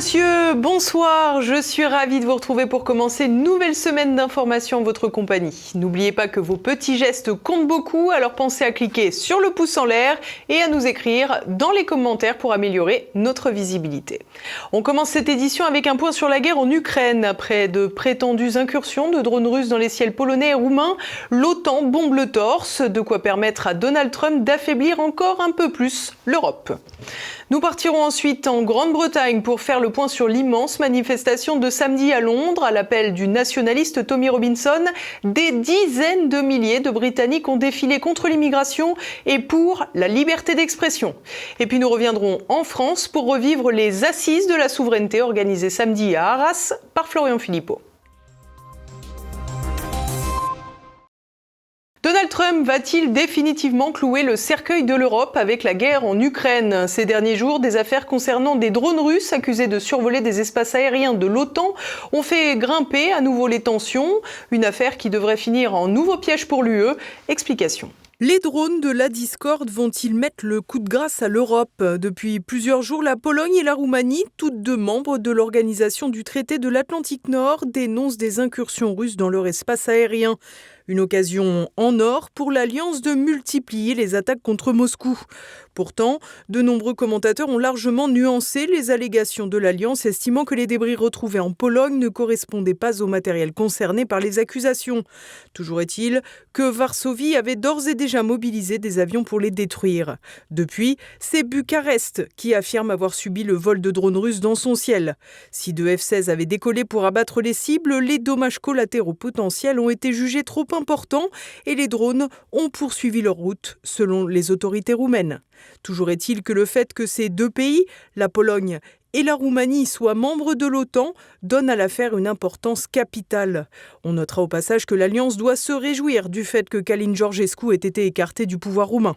monsieur, bonsoir, je suis ravie de vous retrouver pour commencer une nouvelle semaine d'information en votre compagnie. N'oubliez pas que vos petits gestes comptent beaucoup, alors pensez à cliquer sur le pouce en l'air et à nous écrire dans les commentaires pour améliorer notre visibilité. On commence cette édition avec un point sur la guerre en Ukraine. Après de prétendues incursions de drones russes dans les ciels polonais et roumains, l'OTAN bombe le torse, de quoi permettre à Donald Trump d'affaiblir encore un peu plus l'Europe. Nous partirons ensuite en Grande-Bretagne pour faire le point sur l'immense manifestation de samedi à Londres. À l'appel du nationaliste Tommy Robinson, des dizaines de milliers de Britanniques ont défilé contre l'immigration et pour la liberté d'expression. Et puis nous reviendrons en France pour revivre les assises de la souveraineté organisées samedi à Arras par Florian Philippot. Donald Trump va-t-il définitivement clouer le cercueil de l'Europe avec la guerre en Ukraine ? Ces derniers jours, des affaires concernant des drones russes accusés de survoler des espaces aériens de l'OTAN ont fait grimper à nouveau les tensions. Une affaire qui devrait finir en nouveau piège pour l'UE. Explication. Les drones de la discorde vont-ils mettre le coup de grâce à l'Europe ? Depuis plusieurs jours, la Pologne et la Roumanie, toutes deux membres de l'Organisation du traité de l'Atlantique Nord, dénoncent des incursions russes dans leur espace aérien. Une occasion en or pour l'Alliance de multiplier les attaques contre Moscou. Pourtant, de nombreux commentateurs ont largement nuancé les allégations de l'Alliance, estimant que les débris retrouvés en Pologne ne correspondaient pas au matériel concerné par les accusations. Toujours est-il que Varsovie avait d'ores et déjà mobilisé des avions pour les détruire. Depuis, c'est Bucarest qui affirme avoir subi le vol de drones russes dans son ciel. Si deux F-16 avaient décollé pour abattre les cibles, les dommages collatéraux potentiels ont été jugés trop importants et les drones ont poursuivi leur route selon les autorités roumaines. Toujours est-il que le fait que ces deux pays, la Pologne et la Roumanie, soient membres de l'OTAN, donne à l'affaire une importance capitale. On notera au passage que l'Alliance doit se réjouir du fait que Călin Georgescu ait été écarté du pouvoir roumain.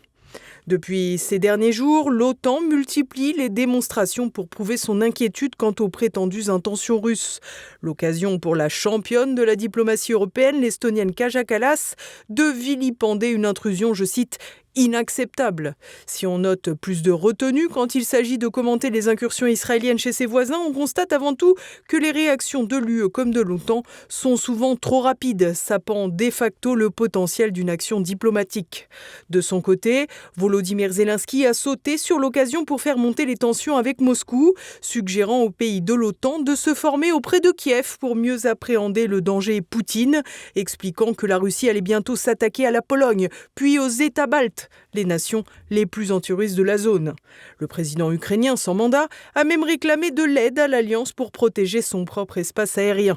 Depuis ces derniers jours, l'OTAN multiplie les démonstrations pour prouver son inquiétude quant aux prétendues intentions russes. L'occasion pour la championne de la diplomatie européenne, l'Estonienne Kaja Kallas, de vilipender une intrusion, je cite, inacceptable. Si on note plus de retenue quand il s'agit de commenter les incursions israéliennes chez ses voisins, on constate avant tout que les réactions de l'UE comme de l'OTAN sont souvent trop rapides, sapant de facto le potentiel d'une action diplomatique. De son côté, Volodymyr Zelensky a sauté sur l'occasion pour faire monter les tensions avec Moscou, suggérant aux pays de l'OTAN de se former auprès de Kiev pour mieux appréhender le danger Poutine, expliquant que la Russie allait bientôt s'attaquer à la Pologne, puis aux États baltes, les nations les plus anti-russes de la zone. Le président ukrainien sans mandat a même réclamé de l'aide à l'Alliance pour protéger son propre espace aérien.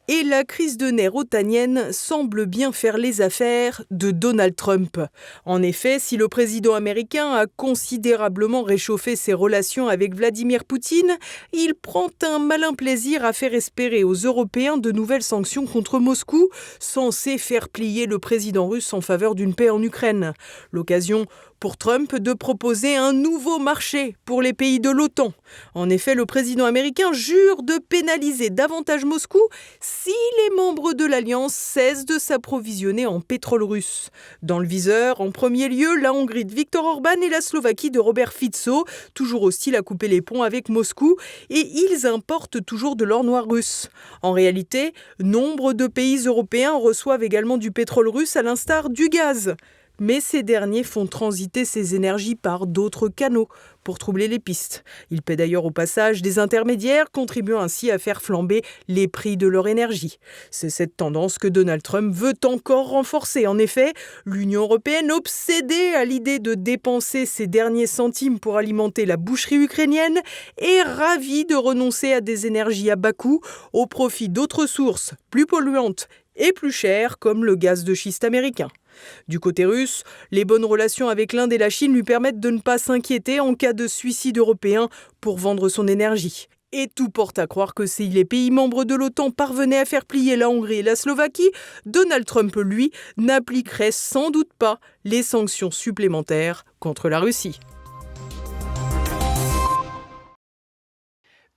Et la crise de nerfs otanienne semble bien faire les affaires de Donald Trump. En effet, si le président américain a considérablement réchauffé ses relations avec Vladimir Poutine, il prend un malin plaisir à faire espérer aux Européens de nouvelles sanctions contre Moscou, censées faire plier le président russe en faveur d'une paix en Ukraine. L'occasion pour Trump de proposer un nouveau marché pour les pays de l'OTAN. En effet, le président américain jure de pénaliser davantage Moscou si les membres de l'Alliance cessent de s'approvisionner en pétrole russe. Dans le viseur, en premier lieu, la Hongrie de Viktor Orban et la Slovaquie de Robert Fico, toujours hostiles à couper les ponts avec Moscou, et ils importent toujours de l'or noir russe. En réalité, nombre de pays européens reçoivent également du pétrole russe à l'instar du gaz. Mais ces derniers font transiter ces énergies par d'autres canaux pour troubler les pistes. Ils paient d'ailleurs au passage des intermédiaires, contribuant ainsi à faire flamber les prix de leur énergie. C'est cette tendance que Donald Trump veut encore renforcer. En effet, l'Union européenne, obsédée à l'idée de dépenser ses derniers centimes pour alimenter la boucherie ukrainienne, est ravie de renoncer à des énergies à bas coût au profit d'autres sources plus polluantes et plus chères comme le gaz de schiste américain. Du côté russe, les bonnes relations avec l'Inde et la Chine lui permettent de ne pas s'inquiéter en cas de suicide européen pour vendre son énergie. Et tout porte à croire que si les pays membres de l'OTAN parvenaient à faire plier la Hongrie et la Slovaquie, Donald Trump, lui, n'appliquerait sans doute pas les sanctions supplémentaires contre la Russie.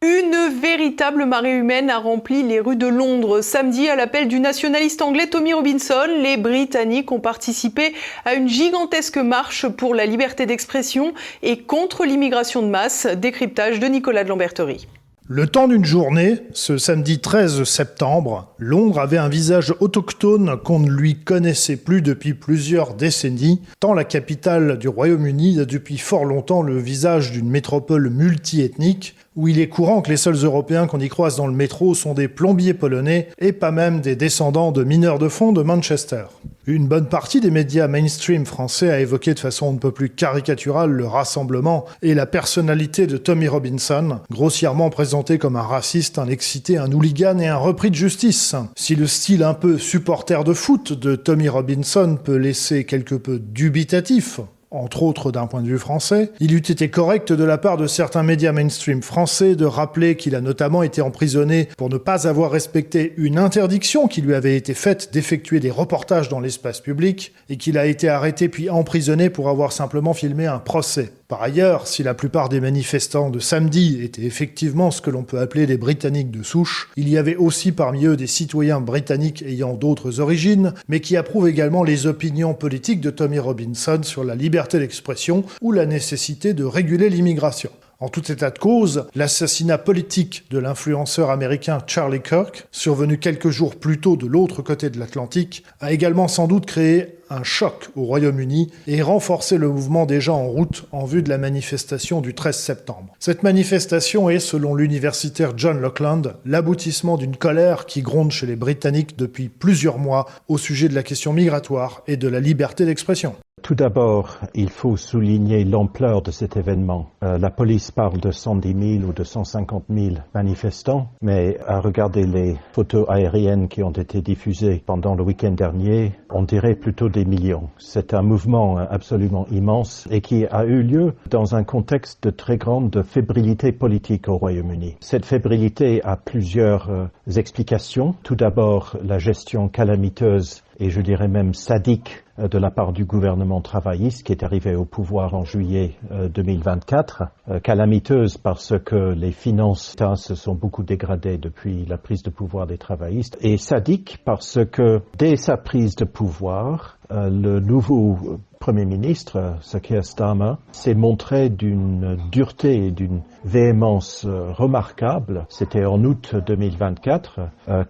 Une véritable marée humaine a rempli les rues de Londres. Samedi, à l'appel du nationaliste anglais Tommy Robinson, les Britanniques ont participé à une gigantesque marche pour la liberté d'expression et contre l'immigration de masse. Décryptage de Nicolas de Lamberterie. Le temps d'une journée, ce samedi 13 septembre, Londres avait un visage autochtone qu'on ne lui connaissait plus depuis plusieurs décennies, tant la capitale du Royaume-Uni a depuis fort longtemps le visage d'une métropole multiethnique, où il est courant que les seuls Européens qu'on y croise dans le métro sont des plombiers polonais et pas même des descendants de mineurs de fond de Manchester. Une bonne partie des médias mainstream français a évoqué de façon un peu plus caricaturale le rassemblement et la personnalité de Tommy Robinson, grossièrement présenté comme un raciste, un excité, un hooligan et un repris de justice. Si le style un peu supporter de foot de Tommy Robinson peut laisser quelque peu dubitatif, entre autres d'un point de vue français, il eût été correct de la part de certains médias mainstream français de rappeler qu'il a notamment été emprisonné pour ne pas avoir respecté une interdiction qui lui avait été faite d'effectuer des reportages dans l'espace public et qu'il a été arrêté puis emprisonné pour avoir simplement filmé un procès. Par ailleurs, si la plupart des manifestants de samedi étaient effectivement ce que l'on peut appeler des Britanniques de souche, il y avait aussi parmi eux des citoyens britanniques ayant d'autres origines, mais qui approuvent également les opinions politiques de Tommy Robinson sur la liberté d'expression ou la nécessité de réguler l'immigration. En tout état de cause, l'assassinat politique de l'influenceur américain Charlie Kirk, survenu quelques jours plus tôt de l'autre côté de l'Atlantique, a également sans doute créé un choc au Royaume-Uni et renforcé le mouvement déjà en route en vue de la manifestation du 13 septembre. Cette manifestation est, selon l'universitaire John Lockland, l'aboutissement d'une colère qui gronde chez les Britanniques depuis plusieurs mois au sujet de la question migratoire et de la liberté d'expression. Tout d'abord, il faut souligner l'ampleur de cet événement. La police parle de 110 000 ou de 150 000 manifestants, mais à regarder les photos aériennes qui ont été diffusées pendant le week-end dernier, on dirait plutôt des millions. C'est un mouvement absolument immense et qui a eu lieu dans un contexte de très grande fébrilité politique au Royaume-Uni. Cette fébrilité a plusieurs explications. Tout d'abord, la gestion calamiteuse et je dirais même sadique de la part du gouvernement travailliste qui est arrivé au pouvoir en juillet 2024. Calamiteuse parce que les finances se sont beaucoup dégradées depuis la prise de pouvoir des travaillistes et sadique parce que dès sa prise de pouvoir, le nouveau Premier ministre, Sir Keir Starmer, s'est montré d'une dureté et d'une véhémence remarquable. C'était en août 2024,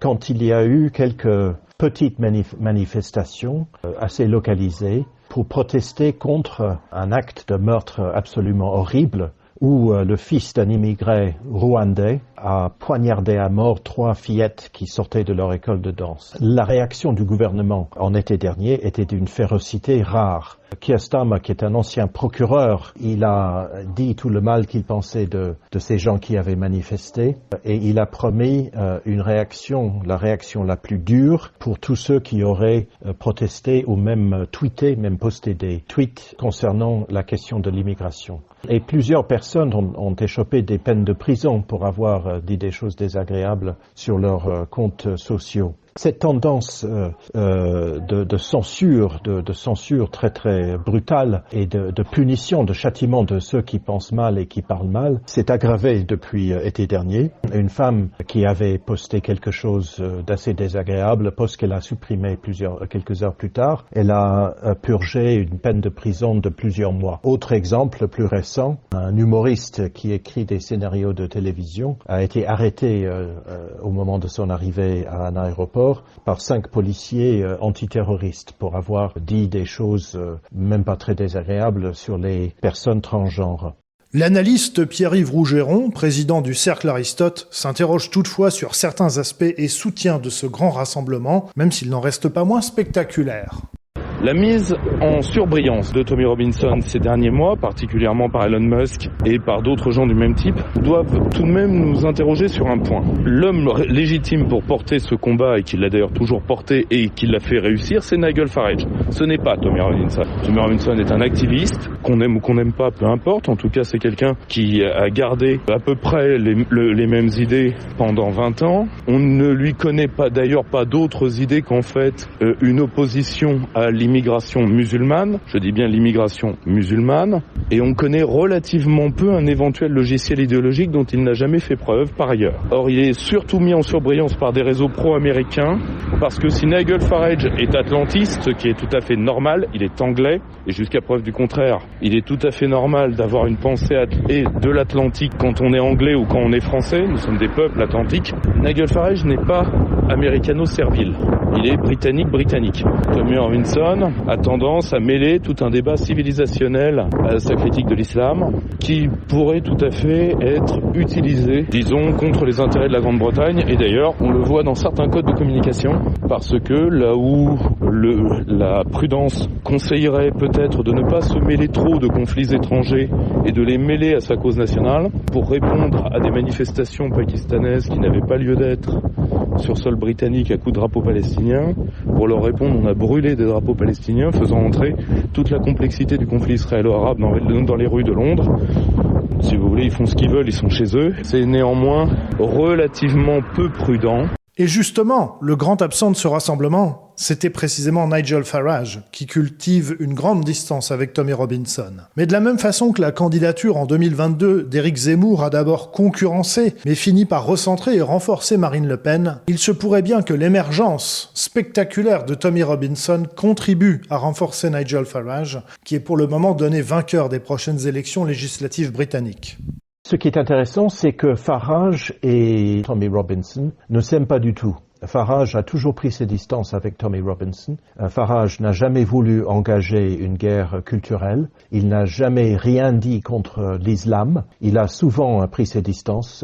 quand il y a eu quelques petites manifestations assez localisées pour protester contre un acte de meurtre absolument horrible où le fils d'un immigré rwandais a poignardé à mort 3 fillettes qui sortaient de leur école de danse. La réaction du gouvernement en été dernier était d'une férocité rare. Keir Starmer, qui est un ancien procureur, il a dit tout le mal qu'il pensait de ces gens qui avaient manifesté et il a promis la réaction la plus dure pour tous ceux qui auraient protesté ou même tweeté, même posté des tweets concernant la question de l'immigration. Et plusieurs personnes ont échopé des peines de prison pour avoir dit des choses désagréables sur leurs comptes sociaux. Cette tendance de censure très très brutale et de punition, de châtiment de ceux qui pensent mal et qui parlent mal, s'est aggravée depuis été dernier. Une femme qui avait posté quelque chose d'assez désagréable, poste qu'elle a supprimé quelques heures plus tard, elle a purgé une peine de prison de plusieurs mois. Autre exemple plus récent, un humoriste qui écrit des scénarios de télévision a été arrêté au moment de son arrivée à un aéroport par 5 policiers antiterroristes pour avoir dit des choses même pas très désagréables sur les personnes transgenres. L'analyste Pierre-Yves Rougeron, président du Cercle Aristote, s'interroge toutefois sur certains aspects et soutient de ce grand rassemblement, même s'il n'en reste pas moins spectaculaire. La mise en surbrillance de Tommy Robinson ces derniers mois, particulièrement par Elon Musk et par d'autres gens du même type, doivent tout de même nous interroger sur un point. L'homme légitime pour porter ce combat, et qui l'a d'ailleurs toujours porté et qui l'a fait réussir, c'est Nigel Farage. Ce n'est pas Tommy Robinson. Tommy Robinson est un activiste, qu'on aime ou qu'on n'aime pas, peu importe. En tout cas, c'est quelqu'un qui a gardé à peu près les mêmes idées pendant 20 ans. On ne lui connaît pas, d'ailleurs, pas d'autres idées qu'en fait une opposition à l'immigration l'immigration musulmane, je dis bien l'immigration musulmane, et on connaît relativement peu un éventuel logiciel idéologique dont il n'a jamais fait preuve par ailleurs. Or, il est surtout mis en surbrillance par des réseaux pro-américains, parce que si Nigel Farage est atlantiste, ce qui est tout à fait normal, il est anglais, et jusqu'à preuve du contraire, il est tout à fait normal d'avoir une pensée de l'Atlantique quand on est anglais ou quand on est français, nous sommes des peuples atlantiques. Nigel Farage n'est pas américano-servile, il est britannique. Tommy Robinson a tendance à mêler tout un débat civilisationnel à sa critique de l'islam, qui pourrait tout à fait être utilisé, disons, contre les intérêts de la Grande-Bretagne, et d'ailleurs, on le voit dans certains codes de communication, parce que là où la prudence conseillerait peut-être de ne pas se mêler trop de conflits étrangers et de les mêler à sa cause nationale, pour répondre à des manifestations pakistanaises qui n'avaient pas lieu d'être sur sol britannique à coups de drapeaux palestiniens, pour leur répondre, on a brûlé des drapeaux palestiniens, faisant entrer toute la complexité du conflit israélo-arabe dans les rues de Londres. Si vous voulez, ils font ce qu'ils veulent, ils sont chez eux. C'est néanmoins relativement peu prudent. Et justement, le grand absent de ce rassemblement, c'était précisément Nigel Farage, qui cultive une grande distance avec Tommy Robinson. Mais de la même façon que la candidature en 2022 d'Éric Zemmour a d'abord concurrencé, mais fini par recentrer et renforcer Marine Le Pen, il se pourrait bien que l'émergence spectaculaire de Tommy Robinson contribue à renforcer Nigel Farage, qui est pour le moment donné vainqueur des prochaines élections législatives britanniques. Ce qui est intéressant, c'est que Farage et Tommy Robinson ne s'aiment pas du tout. Farage a toujours pris ses distances avec Tommy Robinson. Farage n'a jamais voulu engager une guerre culturelle. Il n'a jamais rien dit contre l'islam. Il a souvent pris ses distances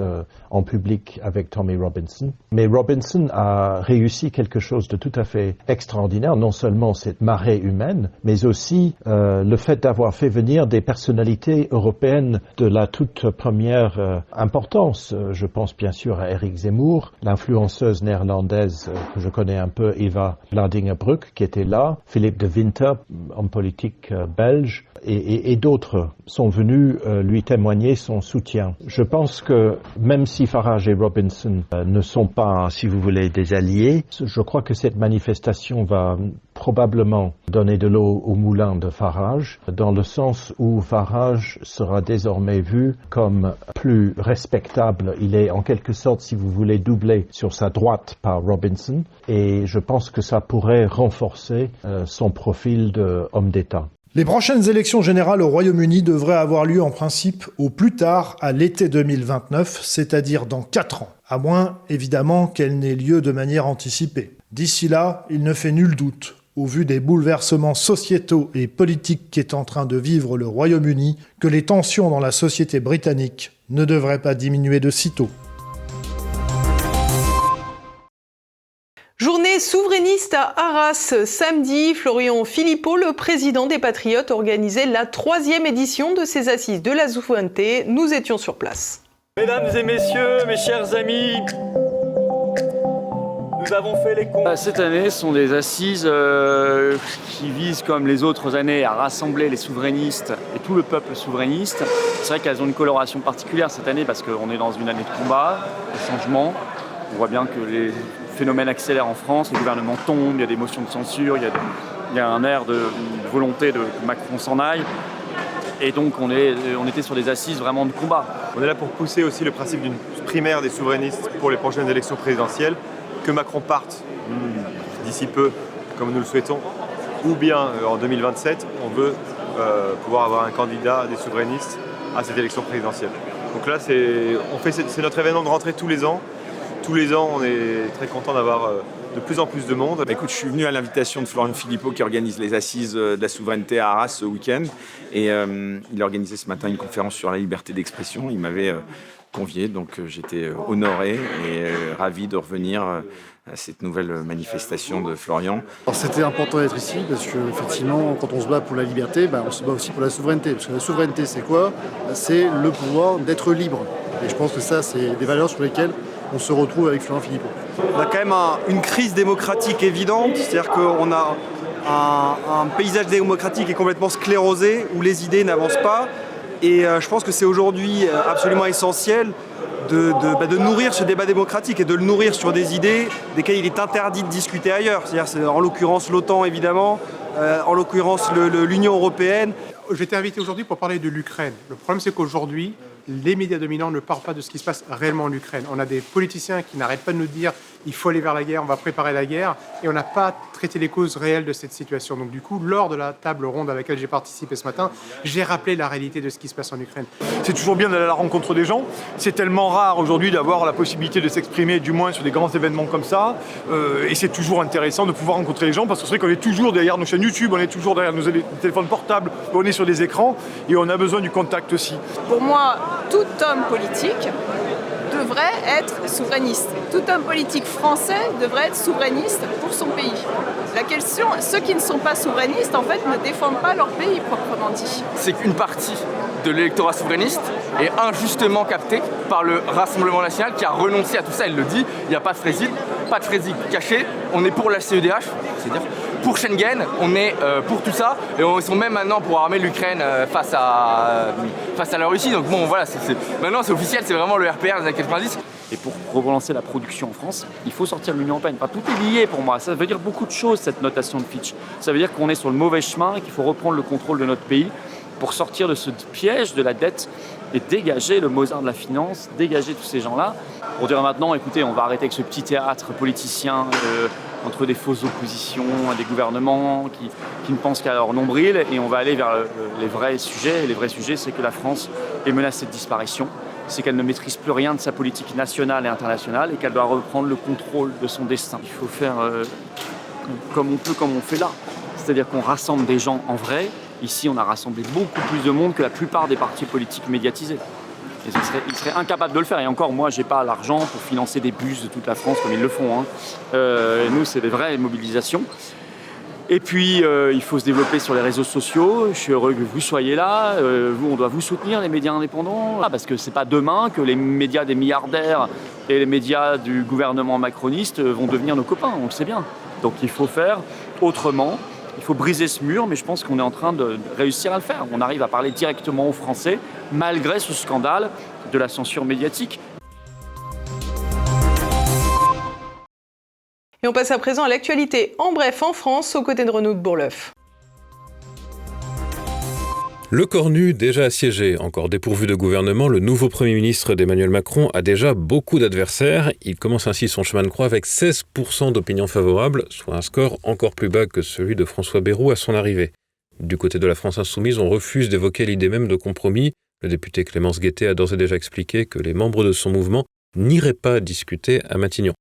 en public avec Tommy Robinson. Mais Robinson a réussi quelque chose de tout à fait extraordinaire, non seulement cette marée humaine, mais aussi le fait d'avoir fait venir des personnalités européennes de la toute première importance. Je pense bien sûr à Éric Zemmour, l'influenceuse néerlandaise que je connais un peu, Eva Lardingerbruck, qui était là, Philippe de Winter, homme politique belge, et d'autres sont venus lui témoigner son soutien. Je pense que même si Farage et Robinson ne sont pas, si vous voulez, des alliés, je crois que cette manifestation va probablement donner de l'eau au moulin de Farage, dans le sens où Farage sera désormais vu comme plus respectable. Il est en quelque sorte, si vous voulez, doublé sur sa droite par Robinson, et je pense que ça pourrait renforcer son profil d'homme d'État. Les prochaines élections générales au Royaume-Uni devraient avoir lieu en principe au plus tard à l'été 2029, c'est-à-dire dans 4 ans, à moins évidemment qu'elles n'aient lieu de manière anticipée. D'ici là, il ne fait nul doute, au vu des bouleversements sociétaux et politiques qu'est en train de vivre le Royaume-Uni, que les tensions dans la société britannique ne devraient pas diminuer de sitôt. Journée souverainiste à Arras. Samedi, Florian Philippot, le président des Patriotes, organisait la 3e édition de ces assises de la souveraineté. Nous étions sur place. Mesdames et messieurs, mes chers amis, nous avons fait les comptes. Cette année sont des assises qui visent, comme les autres années, à rassembler les souverainistes et tout le peuple souverainiste. C'est vrai qu'elles ont une coloration particulière cette année parce qu'on est dans une année de combat, de changement. On voit bien que les phénomènes accélèrent en France, le gouvernement tombe, il y a des motions de censure, il y a un air de volonté que Macron s'en aille. Et donc on était sur des assises vraiment de combat. On est là pour pousser aussi le principe d'une primaire des souverainistes pour les prochaines élections présidentielles, que Macron parte d'ici peu, comme nous le souhaitons, ou bien en 2027, on veut pouvoir avoir un candidat des souverainistes à cette élection présidentielle. Donc là, c'est notre événement de rentrée tous les ans. Tous les ans, on est très content d'avoir de plus en plus de monde. Écoute, je suis venu à l'invitation de Florian Philippot qui organise les assises de la souveraineté à Arras ce week-end. Et il a organisé ce matin une conférence sur la liberté d'expression. Il m'avait convié, donc j'étais honoré et ravi de revenir à cette nouvelle manifestation de Florian. Alors c'était important d'être ici parce qu'effectivement, quand on se bat pour la liberté, on se bat aussi pour la souveraineté. Parce que la souveraineté, c'est quoi ? C'est le pouvoir d'être libre. Et je pense que ça, c'est des valeurs sur lesquelles on se retrouve avec Florian Philippot. On a quand même une crise démocratique évidente, c'est-à-dire qu'on a un paysage démocratique qui est complètement sclérosé, où les idées n'avancent pas. Et je pense que c'est aujourd'hui absolument essentiel de nourrir ce débat démocratique et de le nourrir sur des idées desquelles il est interdit de discuter ailleurs. C'est-à-dire, en l'occurrence, l'OTAN, évidemment, en l'occurrence, l'Union européenne. J'ai été invité aujourd'hui pour parler de l'Ukraine. Le problème, c'est qu'aujourd'hui, les médias dominants ne parlent pas de ce qui se passe réellement en Ukraine. On a des politiciens qui n'arrêtent pas de nous dire il faut aller vers la guerre, on va préparer la guerre, et on n'a pas traité les causes réelles de cette situation. Donc du coup, lors de la table ronde à laquelle j'ai participé ce matin, j'ai rappelé la réalité de ce qui se passe en Ukraine. C'est toujours bien d'aller à la rencontre des gens. C'est tellement rare aujourd'hui d'avoir la possibilité de s'exprimer, du moins sur des grands événements comme ça. Et c'est toujours intéressant de pouvoir rencontrer les gens, parce que c'est vrai qu'on est toujours derrière nos chaînes YouTube, on est toujours derrière nos téléphones portables, on est sur des écrans, et on a besoin du contact aussi. Pour moi, tout homme politique devrait être souverainiste. Tout homme politique français devrait être souverainiste pour son pays. La question, ceux qui ne sont pas souverainistes, en fait, ne défendent pas leur pays, proprement dit. C'est qu'une partie de l'électorat souverainiste est injustement captée par le Rassemblement national qui a renoncé à tout ça, il le dit, il n'y a pas de Frexit caché, on est pour la CEDH, c'est-à-dire pour Schengen, on est pour tout ça, et ils sont même maintenant pour armer l'Ukraine face à la Russie, donc bon voilà, maintenant c'est officiel, c'est vraiment le RPR des années 90. Et pour relancer la production en France, il faut sortir de l'Union européenne. Enfin, tout est lié pour moi. Ça veut dire beaucoup de choses, cette notation de Fitch. Ça veut dire qu'on est sur le mauvais chemin et qu'il faut reprendre le contrôle de notre pays pour sortir de ce piège de la dette et dégager le Mozart de la finance, dégager tous ces gens-là. Pour dire maintenant, écoutez, on va arrêter avec ce petit théâtre politicien entre des fausses oppositions, des gouvernements qui ne pensent qu'à leur nombril, et on va aller vers les vrais sujets. Et les vrais sujets, c'est que la France est menacée de disparition. C'est qu'elle ne maîtrise plus rien de sa politique nationale et internationale et qu'elle doit reprendre le contrôle de son destin. Il faut faire comme on peut, comme on fait là. C'est-à-dire qu'on rassemble des gens en vrai. Ici, on a rassemblé beaucoup plus de monde que la plupart des partis politiques médiatisés. Et ils seraient incapables de le faire. Et encore, moi, j'ai pas l'argent pour financer des bus de toute la France comme ils le font. Nous, c'est des vraies mobilisations. Et puis, il faut se développer sur les réseaux sociaux. Je suis heureux que vous soyez là. On doit vous soutenir, les médias indépendants. Parce que c'est pas demain que les médias des milliardaires et les médias du gouvernement macroniste vont devenir nos copains. On le sait bien. Donc, il faut faire autrement. Il faut briser ce mur, mais je pense qu'on est en train de réussir à le faire. On arrive à parler directement aux Français, malgré ce scandale de la censure médiatique. Et on passe à présent à l'actualité en bref en France, aux côtés de Renaud de Bourleuf. Le Cornu, déjà assiégé, encore dépourvu de gouvernement, le nouveau Premier ministre d'Emmanuel Macron a déjà beaucoup d'adversaires. Il commence ainsi son chemin de croix avec 16% d'opinion favorable, soit un score encore plus bas que celui de François Bayrou à son arrivée. Du côté de la France insoumise, on refuse d'évoquer l'idée même de compromis. Le député Clémence Guettet a d'ores et déjà expliqué que les membres de son mouvement n'iraient pas discuter à Matignon.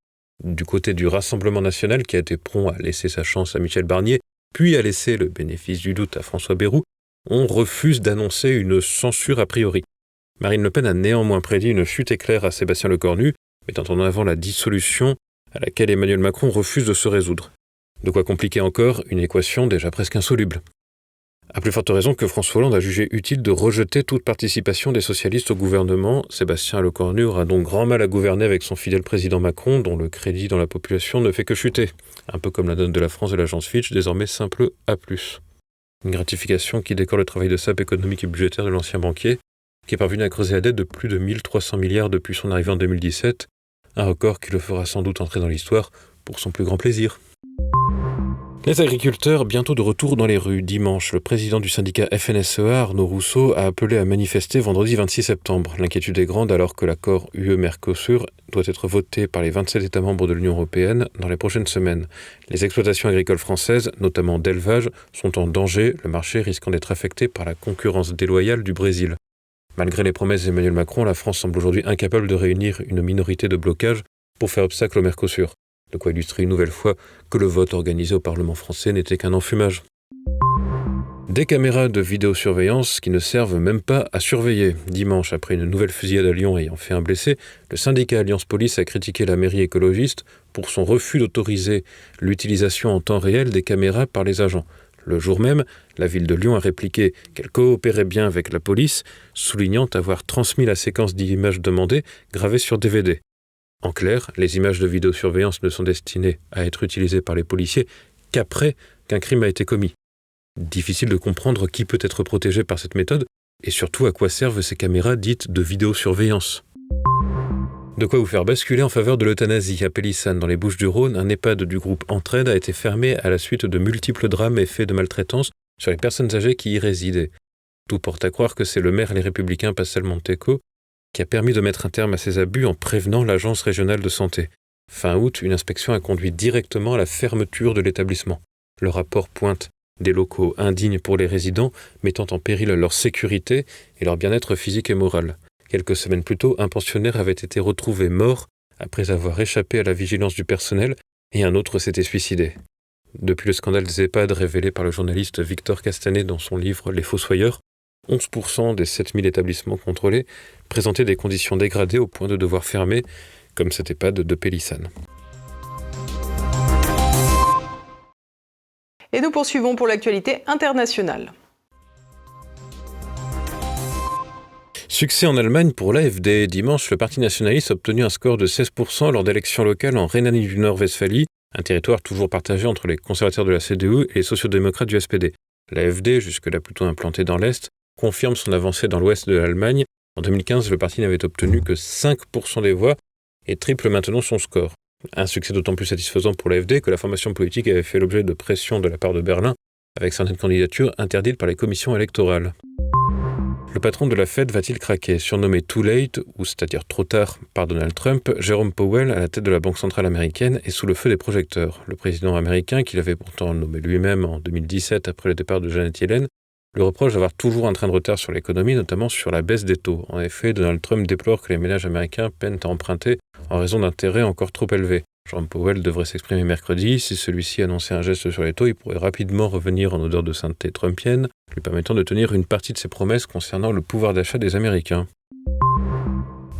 Du côté du Rassemblement national, qui a été prompt à laisser sa chance à Michel Barnier, puis à laisser le bénéfice du doute à François Bayrou, on refuse d'annoncer une censure a priori. Marine Le Pen a néanmoins prédit une chute éclair à Sébastien Lecornu, mettant en avant la dissolution à laquelle Emmanuel Macron refuse de se résoudre. De quoi compliquer encore une équation déjà presque insoluble. À plus forte raison que François Hollande a jugé utile de rejeter toute participation des socialistes au gouvernement, Sébastien Lecornu aura donc grand mal à gouverner avec son fidèle président Macron, dont le crédit dans la population ne fait que chuter. Un peu comme la note de la France de l'agence Fitch, désormais simple A+. Une gratification qui décore le travail de sape économique et budgétaire de l'ancien banquier, qui est parvenu à creuser la dette de plus de 1300 milliards depuis son arrivée en 2017, un record qui le fera sans doute entrer dans l'histoire pour son plus grand plaisir. Les agriculteurs, bientôt de retour dans les rues. Dimanche, le président du syndicat FNSEA, Arnaud Rousseau, a appelé à manifester vendredi 26 septembre. L'inquiétude est grande alors que l'accord UE-Mercosur doit être voté par les 27 États membres de l'Union européenne dans les prochaines semaines. Les exploitations agricoles françaises, notamment d'élevage, sont en danger, le marché risquant d'être affecté par la concurrence déloyale du Brésil. Malgré les promesses d'Emmanuel Macron, la France semble aujourd'hui incapable de réunir une minorité de blocage pour faire obstacle au Mercosur. De quoi illustrer une nouvelle fois que le vote organisé au Parlement français n'était qu'un enfumage. Des caméras de vidéosurveillance qui ne servent même pas à surveiller. Dimanche, après une nouvelle fusillade à Lyon ayant fait un blessé, le syndicat Alliance Police a critiqué la mairie écologiste pour son refus d'autoriser l'utilisation en temps réel des caméras par les agents. Le jour même, la ville de Lyon a répliqué qu'elle coopérait bien avec la police, soulignant avoir transmis la séquence d'images demandées gravées sur DVD. En clair, les images de vidéosurveillance ne sont destinées à être utilisées par les policiers qu'après qu'un crime a été commis. Difficile de comprendre qui peut être protégé par cette méthode et surtout à quoi servent ces caméras dites de vidéosurveillance. De quoi vous faire basculer en faveur de l'euthanasie. À Pélissane, dans les Bouches-du-Rhône, un EHPAD du groupe Entraide a été fermé à la suite de multiples drames et faits de maltraitance sur les personnes âgées qui y résidaient. Tout porte à croire que c'est le maire Les Républicains Pascal Monteco qui a permis de mettre un terme à ces abus en prévenant l'Agence régionale de santé. Fin août, une inspection a conduit directement à la fermeture de l'établissement. Le rapport pointe des locaux indignes pour les résidents, mettant en péril leur sécurité et leur bien-être physique et moral. Quelques semaines plus tôt, un pensionnaire avait été retrouvé mort après avoir échappé à la vigilance du personnel et un autre s'était suicidé. Depuis le scandale des EHPAD révélé par le journaliste Victor Castanet dans son livre « Les Fossoyeurs », 11% des 7000 établissements contrôlés présentaient des conditions dégradées au point de devoir fermer, comme cet EHPAD de Pélissane. Et nous poursuivons pour l'actualité internationale. Succès en Allemagne pour l'AfD. Dimanche, le parti nationaliste a obtenu un score de 16% lors d'élections locales en Rhénanie du Nord-Westphalie, un territoire toujours partagé entre les conservateurs de la CDU et les sociodémocrates du SPD. L'AfD, jusque-là plutôt implantée dans l'Est, confirme son avancée dans l'Ouest de l'Allemagne. En 2015, le parti n'avait obtenu que 5% des voix et triple maintenant son score. Un succès d'autant plus satisfaisant pour l'AfD que la formation politique avait fait l'objet de pression de la part de Berlin, avec certaines candidatures interdites par les commissions électorales. Le patron de la Fed va-t-il craquer ? Surnommé Too Late, ou c'est-à-dire trop tard, par Donald Trump, Jerome Powell, à la tête de la Banque centrale américaine, est sous le feu des projecteurs. Le président américain, qu'il avait pourtant nommé lui-même en 2017 après le départ de Janet Yellen, le reproche d'avoir toujours un train de retard sur l'économie, notamment sur la baisse des taux. En effet, Donald Trump déplore que les ménages américains peinent à emprunter en raison d'intérêts encore trop élevés. Jerome Powell devrait s'exprimer mercredi. Si celui-ci annonçait un geste sur les taux, il pourrait rapidement revenir en odeur de sainteté trumpienne, lui permettant de tenir une partie de ses promesses concernant le pouvoir d'achat des Américains.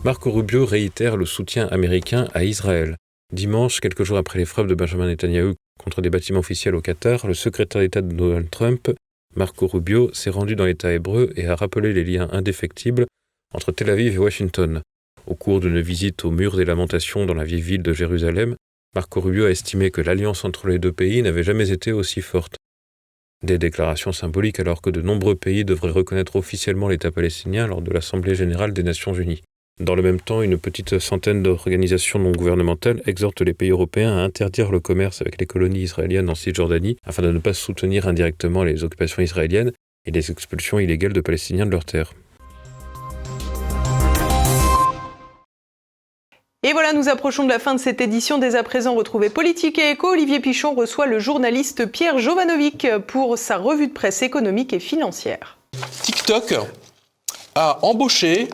Marco Rubio réitère le soutien américain à Israël. Dimanche, quelques jours après les frappes de Benjamin Netanyahou contre des bâtiments officiels au Qatar, le secrétaire d'État de Donald Trump, Marco Rubio, s'est rendu dans l'État hébreu et a rappelé les liens indéfectibles entre Tel Aviv et Washington. Au cours d'une visite au mur des Lamentations dans la vieille ville de Jérusalem, Marco Rubio a estimé que l'alliance entre les deux pays n'avait jamais été aussi forte. Des déclarations symboliques alors que de nombreux pays devraient reconnaître officiellement l'État palestinien lors de l'Assemblée générale des Nations unies. Dans le même temps, une petite centaine d'organisations non gouvernementales exhortent les pays européens à interdire le commerce avec les colonies israéliennes en Cisjordanie afin de ne pas soutenir indirectement les occupations israéliennes et les expulsions illégales de Palestiniens de leurs terres. Et voilà, nous approchons de la fin de cette édition. Dès à présent, retrouvez Politique et Éco. Olivier Pichon reçoit le journaliste Pierre Jovanovic pour sa revue de presse économique et financière. TikTok a embauché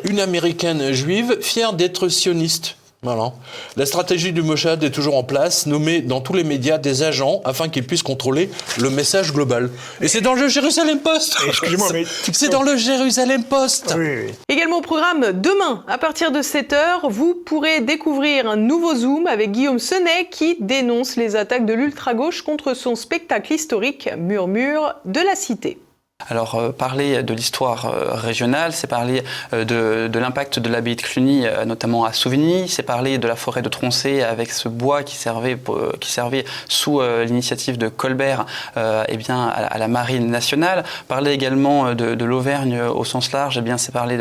une américaine juive fière d'être sioniste. Voilà. La stratégie du Mossad est toujours en place, nommer dans tous les médias des agents afin qu'ils puissent contrôler le message global. Et c'est dans le Jérusalem Post. Excusez-moi, mais c'est dans le Jérusalem Post. Oui. Également au programme, demain, à partir de 7h, vous pourrez découvrir un nouveau Zoom avec Guillaume Senet qui dénonce les attaques de l'ultra-gauche contre son spectacle historique Murmure de la Cité. Alors, parler de l'histoire régionale, c'est parler de l'impact de l'abbaye de Cluny, notamment à Souvigny, c'est parler de la forêt de Troncé avec ce bois qui servait sous l'initiative de Colbert à la Marine nationale. Parler également de l'Auvergne au sens large, c'est parler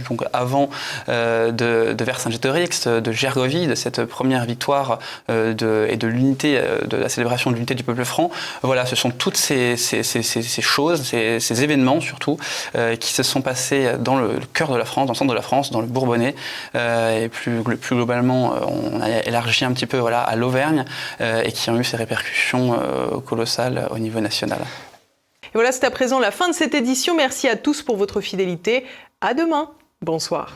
donc avant de Vercingétorix, de Gergovie, de cette première victoire et de l'unité, de la célébration de l'unité du peuple franc. Voilà, ce sont toutes ces choses, ces événements surtout, qui se sont passés dans le cœur de la France, dans le centre de la France, dans le Bourbonnais, et plus globalement, on a élargi un petit peu à l'Auvergne, et qui ont eu ces répercussions colossales au niveau national. Et voilà, c'est à présent la fin de cette édition. Merci à tous pour votre fidélité. À demain. Bonsoir.